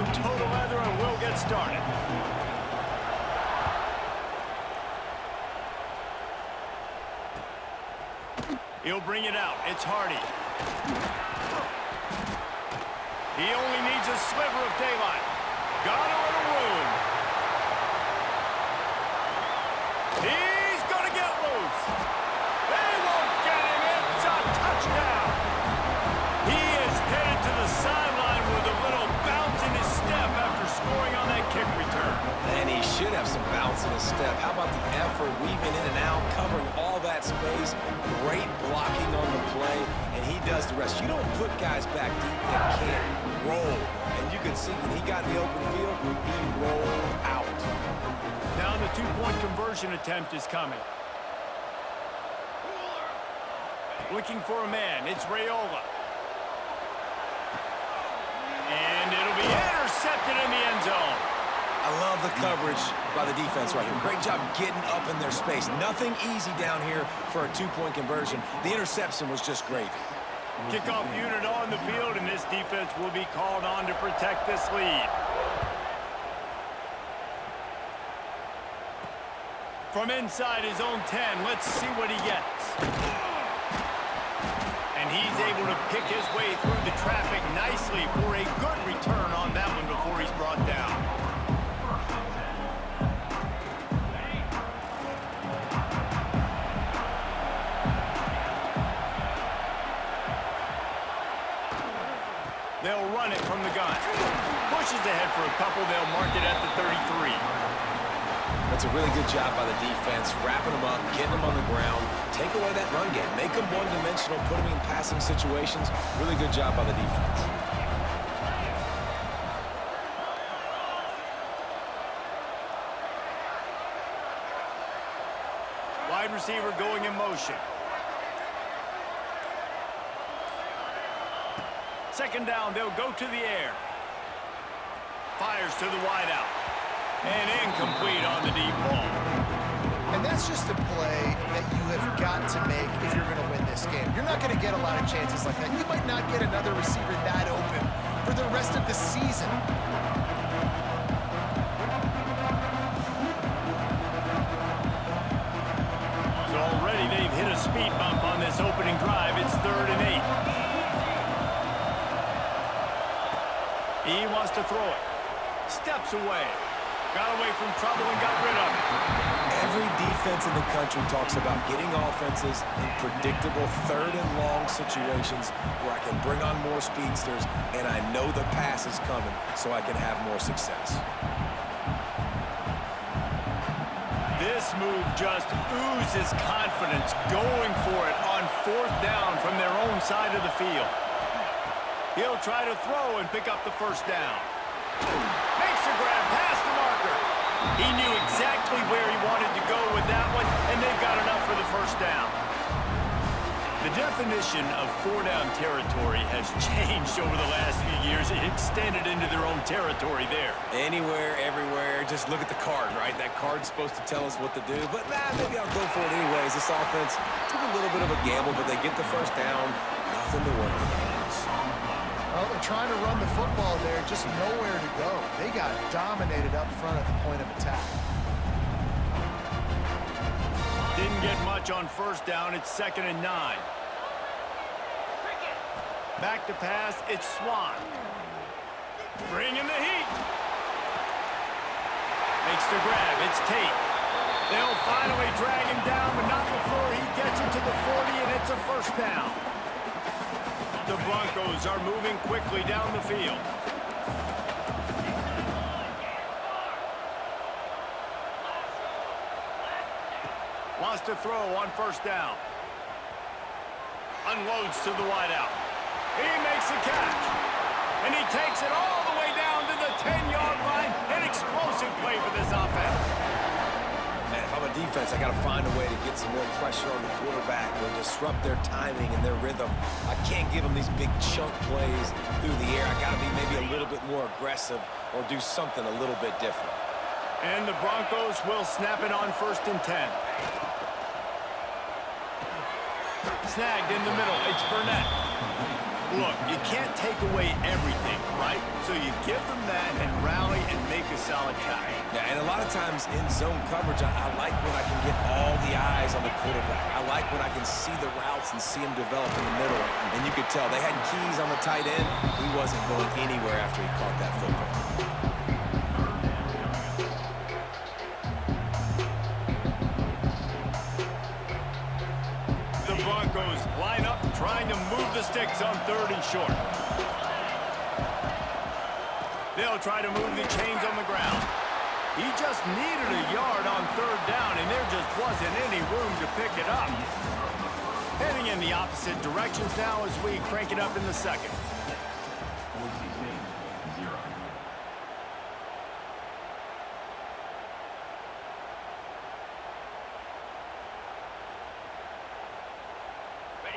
some total leather and we'll get started. He'll bring it out. It's Hardy. He only needs a sliver of daylight. Got a little room. He's going to get loose. They won't get him. It's a touchdown. He is headed to the sideline with a little bounce in his step after scoring on that kick return. And he should have some bounce in his step. How about the effort, weaving in and out, covering all that space, great blocking on the play, and he does the rest. You don't put guys back deep that can't roll. And you can see when he got in the open field, he rolled out. Now the two-point conversion attempt is coming. Looking for a man. It's Raiola. And it'll be intercepted in the end zone. I love the coverage by the defense right here. Great job getting up in their space. Nothing easy down here for a two-point conversion. The interception was just great. Kickoff unit on the field, and this defense will be called on to protect this lead. From inside his own 10, let's see what he gets. And he's able to pick his way through the traffic nicely for a good return on that one before he's brought down. They'll run it from the gun. Pushes ahead for a couple. They'll mark it at the 33. That's a really good job by the defense, wrapping them up, getting them on the ground, take away that run game, make them one-dimensional, put them in passing situations. Really good job by the defense. Wide receiver going in motion. Second down, they'll go to the air. Fires to the wideout. And incomplete on the deep ball. And that's just a play that you have got to make if you're going to win this game. You're not going to get a lot of chances like that. You might not get another receiver that open for the rest of the season. So already they've hit a speed bump on this opening drive. It's 3rd and 8. He wants to throw it. Steps away. Got away from trouble and got rid of it. Every defense in the country talks about getting offenses in predictable 3rd and long situations where I can bring on more speedsters and I know the pass is coming so I can have more success. This move just oozes confidence, going for it on 4th down from their own side of the field. He'll try to throw and pick up the first down. Makes the grab past the marker. He knew exactly where he wanted to go with that one, and they've got enough for the first down. The definition of 4-down territory has changed over the last few years. It extended into their own territory there. Anywhere, everywhere, just look at the card, right? That card's supposed to tell us what to do, but maybe I'll go for it anyways. This offense took a little bit of a gamble, but they get the first down. Nothing to worry about. Well, they're trying to run the football there, just nowhere to go. They got dominated up front at the point of attack. Didn't get much on first down. It's 2nd and 9. Back to pass. It's Swan. Bringing the heat. Makes the grab. It's Tate. They'll finally drag him down, but not before he gets it to the 40, and it's a first down. The Broncos are moving quickly down the field. Wants to throw on first down. Unloads to the wideout. He makes the catch. And he takes it all the way down to the 10-yard line. An explosive play for this offense. Man, if I'm a defense, I got to find a way to get some more pressure on the quarterback or disrupt their timing and their rhythm. I can't give them these big chunk plays through the air. I got to be maybe a little bit more aggressive or do something a little bit different. And the Broncos will snap it on 1st and 10. Snagged in the middle. It's Burnett. Look, you can't take away everything, right? So you give them that and rally and make a solid tackle. Yeah, and a lot of times in zone coverage, I like when I can get all the eyes on the quarterback. I like when I can see the routes and see him develop in the middle. And you could tell they had keys on the tight end. He wasn't going anywhere after he caught that football. The Broncos line up, trying to move the sticks on 3rd and short. They'll try to move the chains on the ground. He just needed a yard on 3rd down, and there just wasn't any room to pick it up. Heading in the opposite directions now as we crank it up in the 2nd.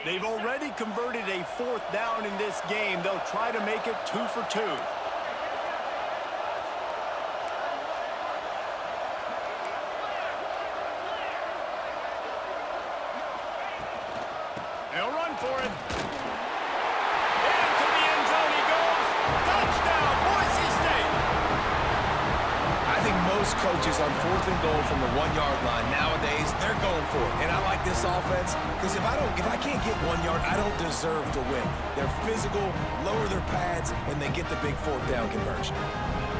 They've already converted a 4th down in this game. They'll try to make it 2 for 2. They'll run for it. Into the end zone he goes. Touchdown, Boise State. I think most coaches on 4th and goal from the 1-yard line nowadays, they're going for it. And I like this offense because if I can't get 1 yard, I don't deserve to win. They're physical, lower their pads, and they get the big 4th down conversion.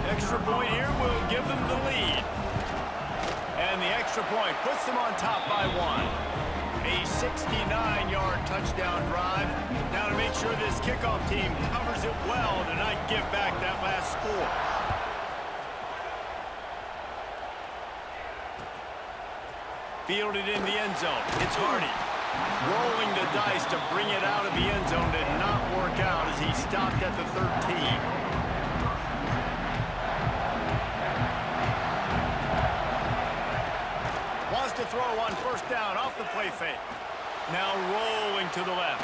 Extra point here will give them the lead. And the extra point puts them on top by 1. A 69-yard touchdown drive. Now to make sure this kickoff team covers it well to not give back that last score. Fielded in the end zone. It's Hardy. Rolling the dice to bring it out of the end zone did not work out as he stopped at the 13. To throw on 1st down off the play fake. Now rolling to the left.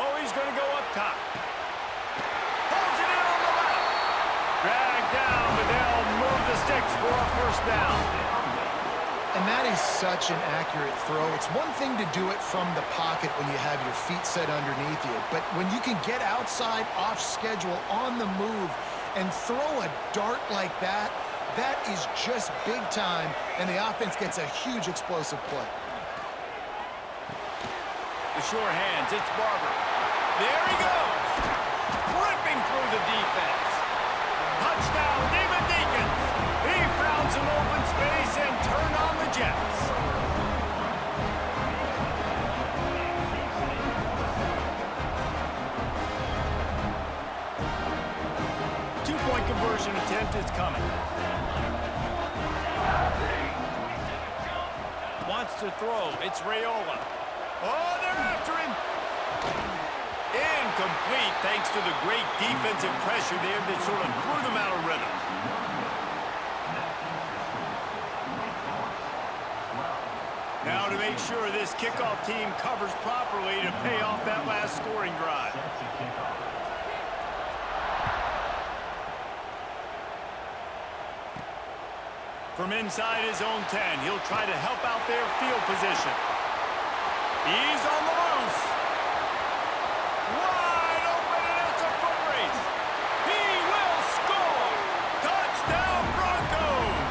Oh, he's going to go up top. Pulls it in on the left. Dragged down, but they'll move the sticks for a 1st down. And that is such an accurate throw. It's one thing to do it from the pocket when you have your feet set underneath you, but when you can get outside, off schedule, on the move, and throw a dart like that, that is just big time, and the offense gets a huge explosive play. The sure hands, it's Barber. There he goes. Ripping through the defense. Touchdown, Demon Deacons. He found some open space and turned on the Jets. Two-point conversion attempt is coming. Wants to throw. It's Raiola. Oh, they're after him. Incomplete thanks to the great defensive pressure there that sort of threw them out of rhythm. Now to make sure this kickoff team covers properly to pay off that last scoring drive. From inside his own 10, he'll try to help out their field position. He's on the loose. Wide open, and it's a foot race. He will score. Touchdown, Broncos.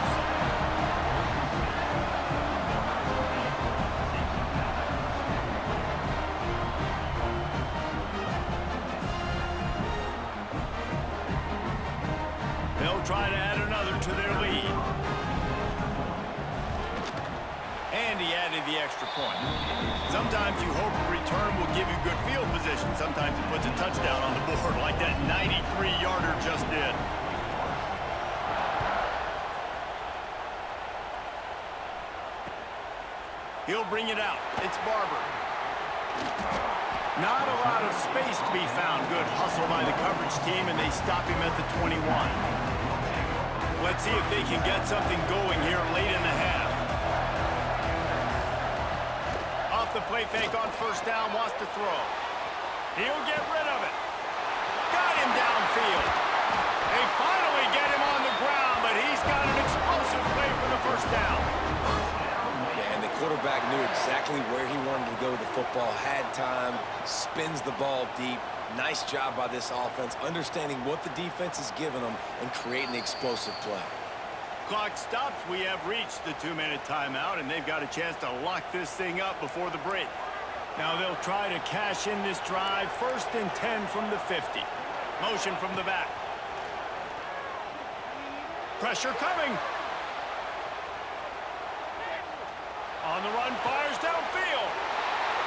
They'll try to add another to their lead. And he added the extra point. Sometimes you hope a return will give you good field position. Sometimes it puts a touchdown on the board like that 93-yarder just did. He'll bring it out. It's Barber. Not a lot of space to be found. Good hustle by the coverage team, and they stop him at the 21. Let's see if they can get something going here late in the half. Off the play fake on 1st down, wants to throw. He'll get rid of it. Got him downfield. They finally get him on the ground, but he's got an explosive play for the 1st down. Yeah, and the quarterback knew exactly where he wanted to go with the football, had time, spins the ball deep. Nice job by this offense, understanding what the defense is giving them and creating the explosive play. Clock stops. We have reached the 2-minute timeout, and they've got a chance to lock this thing up before the break. Now they'll try to cash in this drive. 1st and 10 from the 50. Motion from the back. Pressure coming. On the run, fires downfield.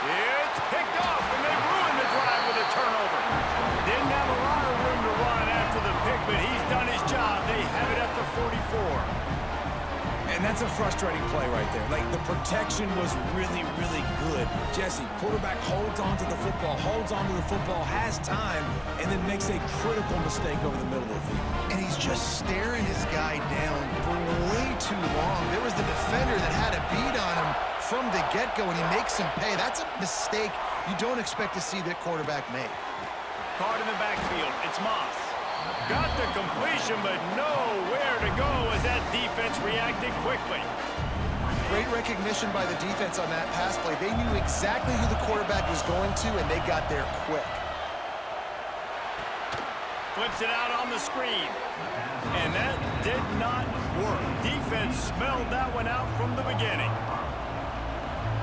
It's picked off, and they ruined the drive with a turnover. Didn't have a lot of room to run after the pick, but he's done his job. They have it at the 44. And that's a frustrating play right there. Like, the protection was really, really good. Jesse, quarterback holds on to the football, has time, and then makes a critical mistake over the middle of the field. And he's just staring his guy down for way too long. There was the defender that had a beat on him from the get-go, and he makes him pay. That's a mistake you don't expect to see that quarterback make. Card in the backfield. It's Moss. Got the completion, but nowhere to go as that defense reacted quickly. Great recognition by the defense on that pass play. They knew exactly who the quarterback was going to, and they got there quick. Flips it out on the screen. And that did not work. Defense smelled that one out from the beginning.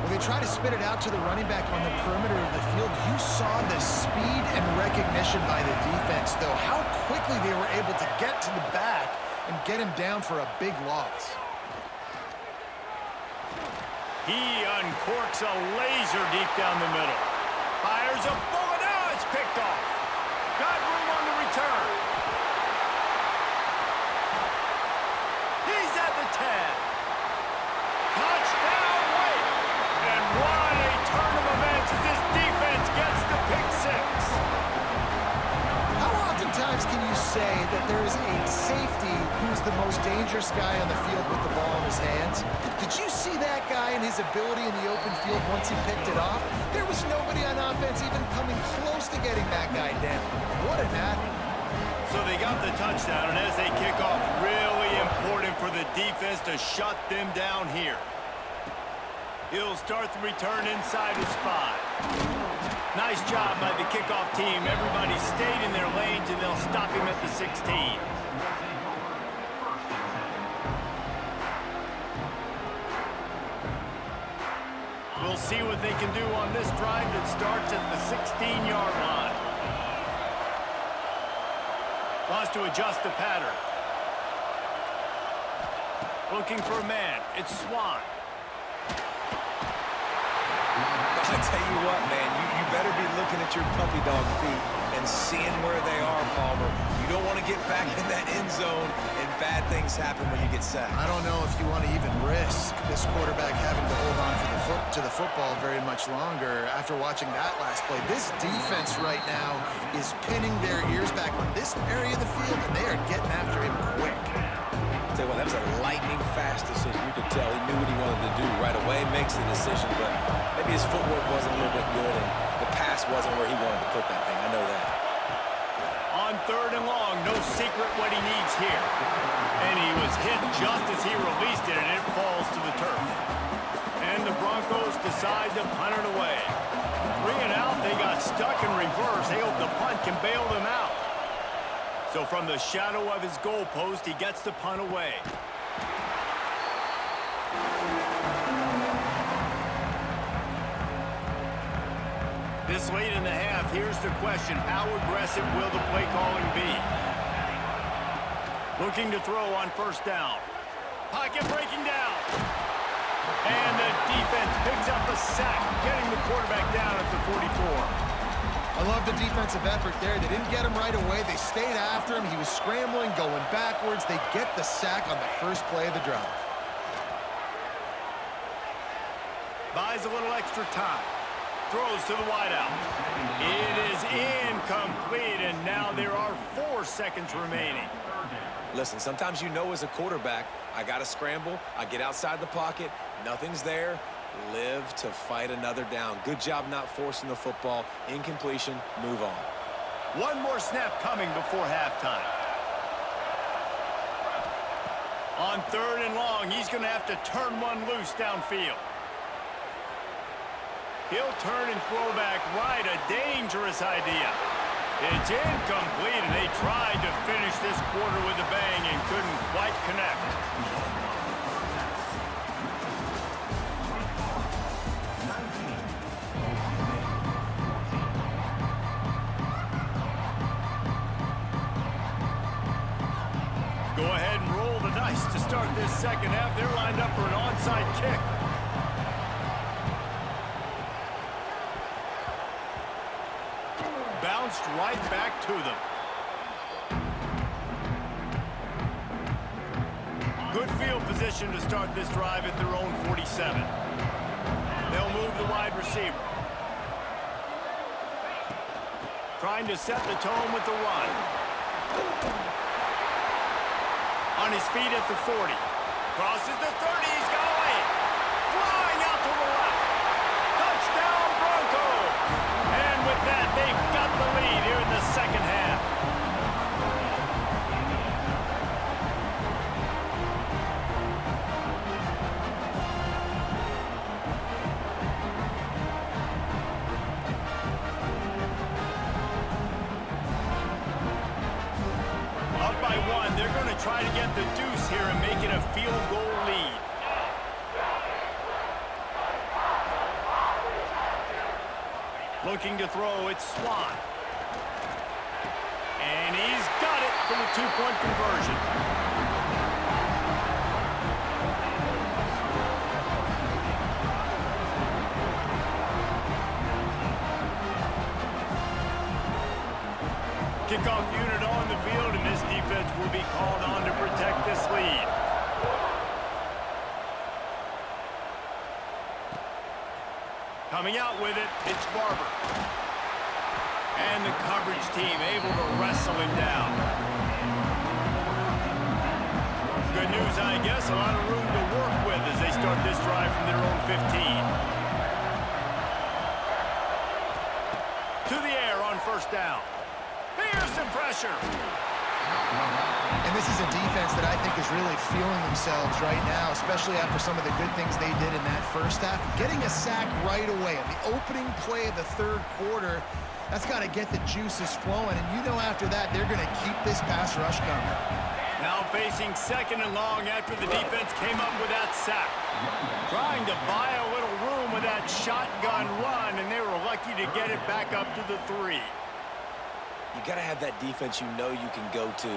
When they try to spit it out to the running back on the perimeter of the field, you saw the speed and recognition by the defense, though. How quickly they were able to get to the back and get him down for a big loss. He uncorks a laser deep down the middle. Fires a bullet. Now it's picked off. Got room on the return. He's at the 10. Touchdown, Wake. And what a turn of events as this defense gets the pick 6. How oftentimes can you say that there is a safety who's the most dangerous guy on the field with the ball in his hands? Did you see that guy and his ability in the open field once he picked it off? There was nobody on offense even coming close to getting that guy down. What an athlete. So they got the touchdown, and as they kick off, really important for the defense to shut them down here. He'll start the return inside his 5. Nice job by the kickoff team. Everybody stayed in their lanes, and they'll stop him at the 16. We'll see what they can do on this drive that starts at the 16-yard line. Wants to adjust the pattern. Looking for a man. It's Swan. I tell you what, man, you better be looking at your puppy dog feet and seeing where they are, Palmer. You don't want to get back in that end zone and bad things happen when you get sacked. I don't know if you want to even risk this quarterback having to hold on to the football very much longer after watching that last play. This defense right now is pinning their ears back on this area of the field, and they are getting after him quick. Tell you what, that was a lightning-fast decision. You could tell he knew what he wanted to do right away, makes the decision, but maybe his footwork wasn't a little bit good, and the pass wasn't where he wanted to put that thing. I know that. On 3rd and long, no secret what he needs here. And he was hit just as he released it, and it falls to the turf. And the Broncos decide to punt it away. 3 and out, they got stuck in reverse. They hope the punt can bail them out. So from the shadow of his goalpost, he gets the punt away. This late in the half, here's the question. How aggressive will the play calling be? Looking to throw on 1st down. Pocket breaking down. And the defense picks up a sack, getting the quarterback down at the 44. I love the defensive effort there. They didn't get him right away. They stayed after him. He was scrambling, going backwards. They get the sack on the first play of the drive. Buys a little extra time. Throws to the wideout. It is incomplete, and now there are 4 seconds remaining. Listen, sometimes you know as a quarterback, I got to scramble, I get outside the pocket, nothing's there, live to fight another down. Good job not forcing the football. Incompletion, move on. One more snap coming before halftime. On 3rd and long, he's going to have to turn one loose downfield. He'll turn and throw back right, a dangerous idea. It's incomplete, and they tried to finish this quarter with a bang and couldn't quite connect. Go ahead and roll the dice to start this second half. They're lined up for an onside kick. Bounced right back to them. Good field position to start this drive at their own 47. They'll move the wide receiver. Trying to set the tone with the run. On his feet at the 40. Crosses the 30. He's got away. Flying out to the left. Touchdown Broncos. And with that, they've got the lead here in the second half. Up by 1. They're going to try to get the deuce here and make it a field goal lead. Looking to throw, it's Swan. And he's got it for the 2-point conversion. Kickoff unit on the field, and this defense will be called on to protect this lead. Coming out with it, it's Barber. And the coverage team able to wrestle him down. Good news, I guess, a lot of room to work with as they start this drive from their own 15. To the air on 1st down. Here's some pressure. And this is a defense that I think is really feeling themselves right now, especially after some of the good things they did in that first half. Getting a sack right away in the opening play of the 3rd quarter, that's got to get the juices flowing. And you know after that, they're going to keep this pass rush coming. Now facing 2nd and long after the defense came up with that sack. Trying to buy a little room with that shotgun run, and they were lucky to get it back up to the 3. You got to have that defense you know you can go to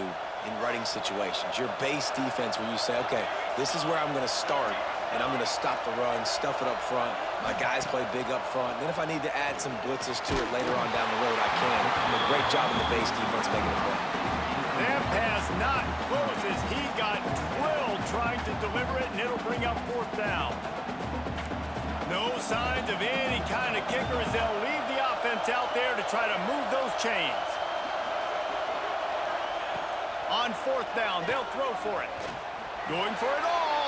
in running situations. Your base defense where you say, okay, this is where I'm going to start, and I'm going to stop the run, stuff it up front. My guys play big up front. Then if I need to add some blitzes to it later on down the road, I can. But great job in the base defense making a play. That pass not close as he got drilled trying to deliver it, and it'll bring up 4th down. No signs of any kind of kicker as they'll leave the offense out there to try to move those chains. On 4th down, they'll throw for it. Going for it all.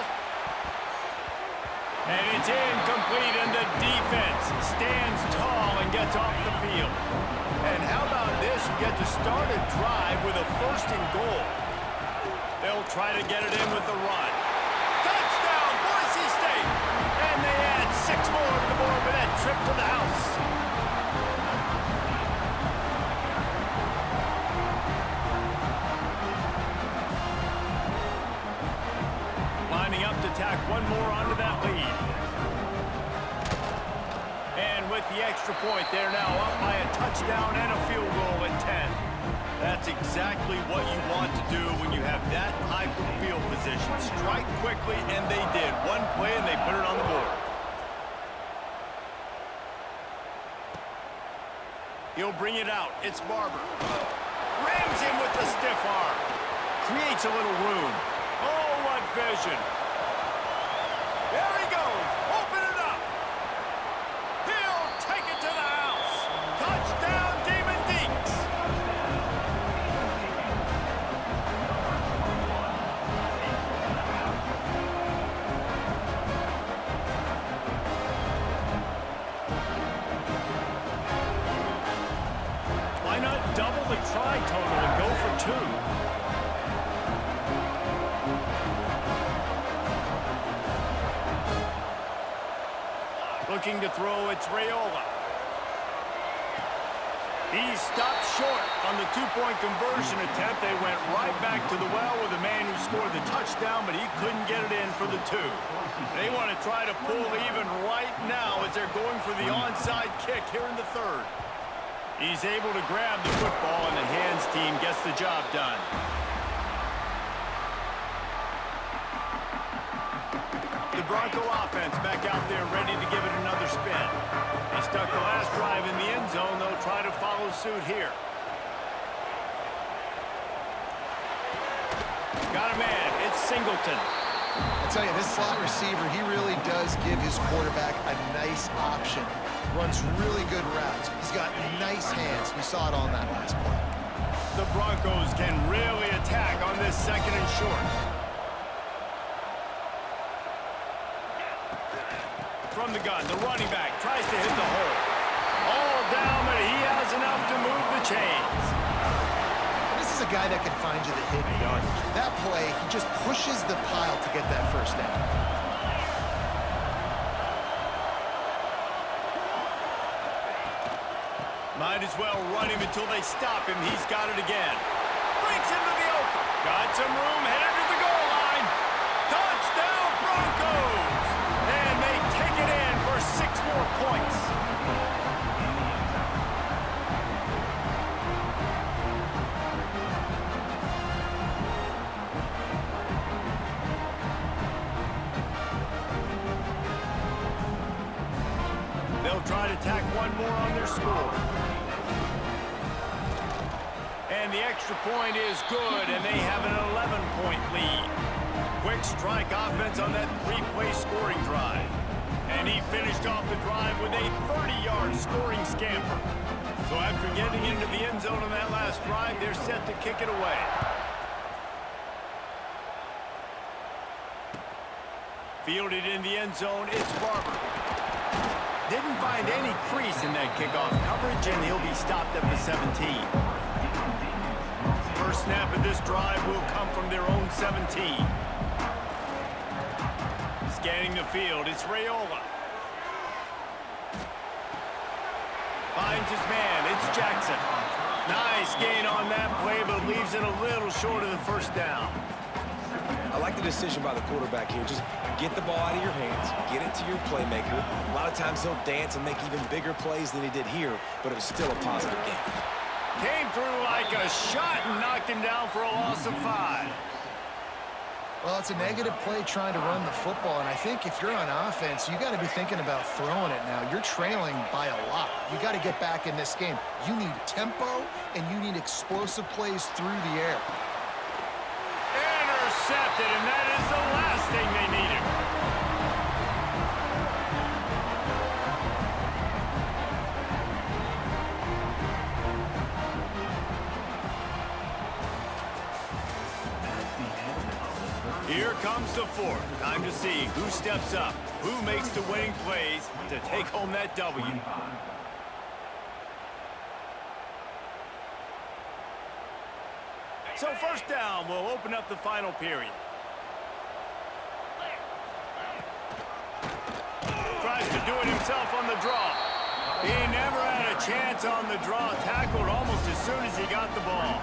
And it's incomplete, and the defense stands tall and gets off the field. And how about this? You get to start a drive with a 1st and goal. They'll try to get it in with the run. Touchdown, Boise State! And they add 6 more to the board with that trip to the house. Lining up to tack one more onto that lead. And with the extra point, they're now up by a touchdown and a field goal at 10. That's exactly what you want to do when you have that type of field position. Strike quickly, and they did. One play, and they put it on the board. He'll bring it out. It's Barber. Rams him with the stiff arm. Creates a little room. Oh, what vision. There he goes. Open it up. He'll take it to the house. Touchdown, Demon Deeks. Why not double the try total and go for 2? Looking to throw, it's Raiola. He stopped short on the two-point conversion attempt. They went right back to the well with the man who scored the touchdown, but he couldn't get it in for the two. They want to try to pull even right now as they're going for the onside kick here in the third. He's able to grab the football, and the hands team gets the job done. The Bronco offense back out there ready to give it another spin. They stuck the last drive in the end zone. They'll try to follow suit here. Got a man. It's Singleton. I tell you, this slot receiver, he really does give his quarterback a nice option. Runs really good routes. He's got nice hands. We saw it on that last play. The Broncos can really attack on this second and short. From the gun, the running back tries to hit the hole. All down, but he has enough to move the chains. This is a guy that can find you the hidden yardage. That play, he just pushes the pile to get that first down. Might as well run him until they stop him. He's got it again. Breaks into the open. Got some room, headed to the goal line. Touchdown, Broncos! And they take it in for 6 more points. They'll try to tack one more on their score. And the extra point is good, and they have an 11-point lead. Quick strike offense on that 3-play scoring drive. And he finished off the drive with a 30-yard scoring scamper. So after getting into the end zone on that last drive, they're set to kick it away. Fielded in the end zone, it's Barber. Didn't find any crease in that kickoff coverage, and he'll be stopped at the 17. First snap of this drive will come from their own 17. Scanning the field, it's Raiola. Finds his man, it's Jackson. Nice gain on that play, but leaves it a little short of the first down. I like the decision by the quarterback here. Just get the ball out of your hands, get it to your playmaker. A lot of times he'll dance and make even bigger plays than he did here, but it was still a positive game. Came through like a shot and knocked him down for a loss of 5. Well, it's a negative play trying to run the football, and I think if you're on offense, you got to be thinking about throwing it now. You're trailing by a lot. You got to get back in this game. You need tempo, and you need explosive plays through the air. Intercepted, and that is the last thing they needed. Here comes the fourth. Time to see who steps up, who makes the winning plays to take home that W. So first down will open up the final period. Tries to do it himself on the draw. He never had a chance on the draw. Tackled almost as soon as he got the ball.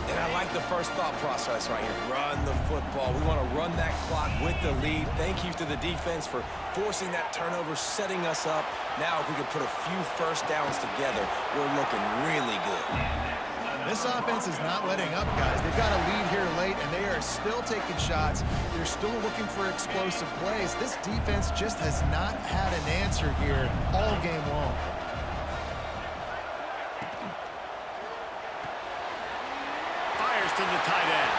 And I like the first thought process right here. Run the football. We want to run that clock with the lead. Thank you to the defense for forcing that turnover, setting us up. Now if we could put a few first downs together, we're looking really good. This offense is not letting up, guys. They've got a lead here late, and they are still taking shots. They're still looking for explosive plays. This defense just has not had an answer here all game long. Fires to the tight end.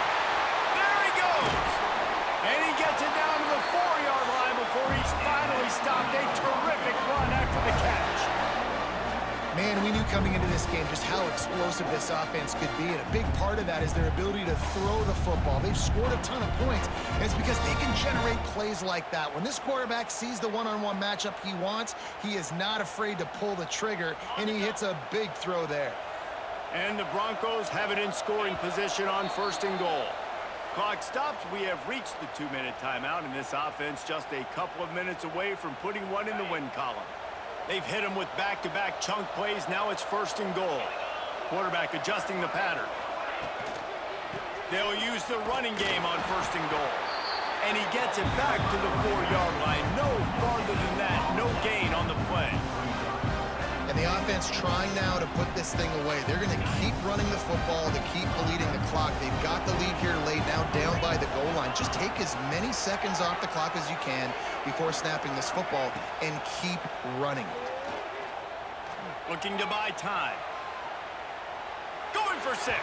There he goes! And he gets it down to the 4-yard line before he's finally stopped. A terrific run after the catch. Man, we knew coming into this game just how explosive this offense could be, and a big part of that is their ability to throw the football. They've scored a ton of points, and it's because they can generate plays like that. When this quarterback sees the one-on-one matchup he wants, he is not afraid to pull the trigger, and he hits a big throw there. And the Broncos have it in scoring position on 1st and goal. clock stops, we have reached the 2-minute timeout, and this offense just a couple of minutes away from putting one in the win column. They've hit him with back-to-back chunk plays. Now it's 1st and goal. Quarterback adjusting the pattern. They'll use the running game on 1st and goal. And he gets it back to the 4-yard line. No farther than that. No gain on the play. And the offense trying now to put this thing away. They're going to keep running the football to keep bleeding the clock. They've got the lead here late, now down by the goal line. Just take as many seconds off the clock as you can before snapping this football and keep running it. Looking to buy time. Going for 6.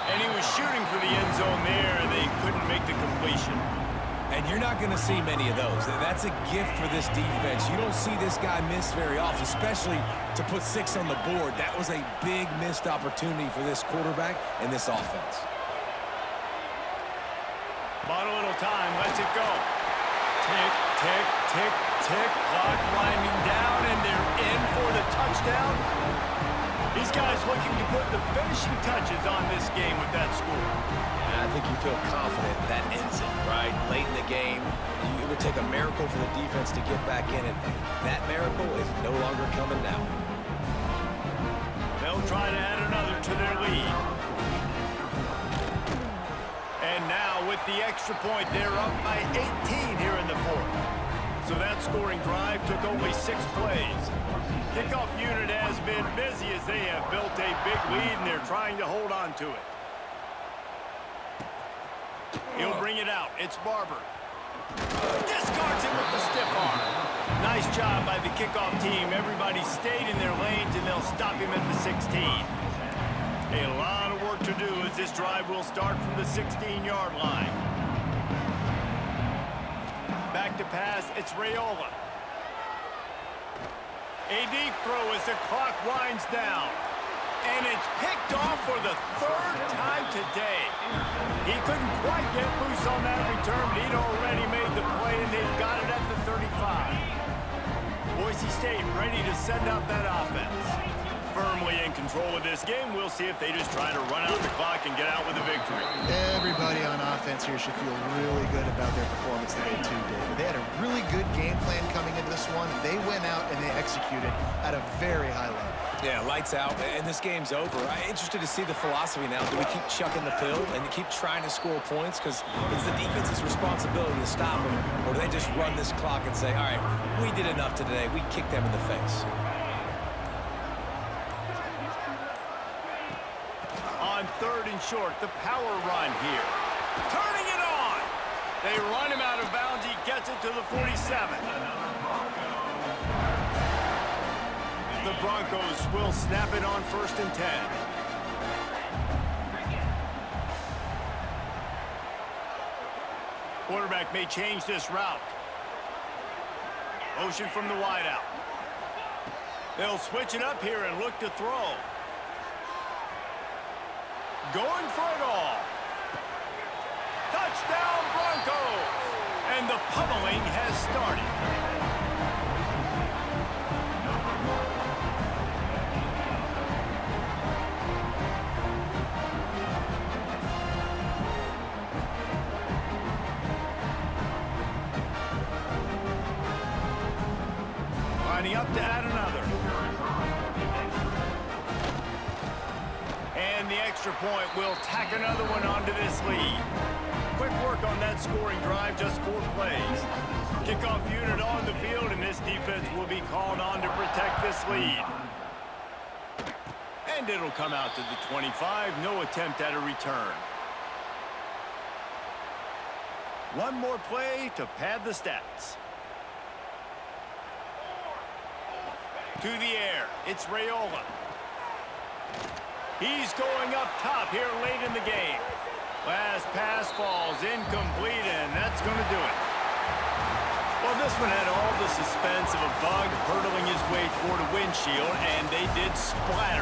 And he was shooting for the end zone there, and they couldn't make the completion. And you're not going to see many of those. That's a gift for this defense. You don't see this guy miss very often, especially to put 6 on the board. That was a big missed opportunity for this quarterback and this offense. Bought a little time, lets it go. Tick, tick, tick, tick. Clock winding down, and they're in for the touchdown. These guys looking to put the finishing touches on this game with that score. I think you feel confident that ends it, right? Late in the game, it would take a miracle for the defense to get back in it. That miracle is no longer coming now. They'll try to add another to their lead. And now with the extra point, they're up by 18 here in the 4th. So that scoring drive took only 6 plays. Kickoff unit has been busy as they have built a big lead, and they're trying to hold on to it. He'll bring it out. It's Barber. Discards him with the stiff arm. Nice job by the kickoff team. Everybody stayed in their lanes, and they'll stop him at the 16. A lot of work to do as this drive will start from the 16-yard line. Back to pass. It's Raiola. A deep throw as the clock winds down. And it's picked off for the 3rd time today. He couldn't quite get loose on that return, but he'd already made the play, and they've got it at the 35. Boise State ready to send out that offense. Firmly in control of this game. We'll see if they just try to run out the clock and get out with a victory. Everybody on offense here should feel really good about their performance today too, David. They had a really good game plan coming into this one. They went out and they executed at a very high level. Yeah, lights out, and this game's over. I'm interested to see the philosophy now. Do we keep chucking the pill and keep trying to score points? Because it's the defense's responsibility to stop them. Or do they just run this clock and say, all right, we did enough today. We kicked them in the face. On 3rd and short, the power run here. Turning it on. They run him out of bounds. He gets it to the 47. The Broncos will snap it on 1st and 10. Quarterback may change this route. Motion from the wideout. They'll switch it up here and look to throw. Going for it all. Touchdown Broncos! And the pummeling has started. Lining up to add another. And the extra point will tack another one onto this lead. Quick work on that scoring drive, just 4 plays. Kickoff unit on the field, and this defense will be called on to protect this lead. And it'll come out to the 25. No attempt at a return. One more play to pad the stats. To the air, it's Raiola. He's going up top here late in the game. Last pass falls incomplete, and that's going to do it. Well, this one had all the suspense of a bug hurtling his way toward a windshield, and they did splatter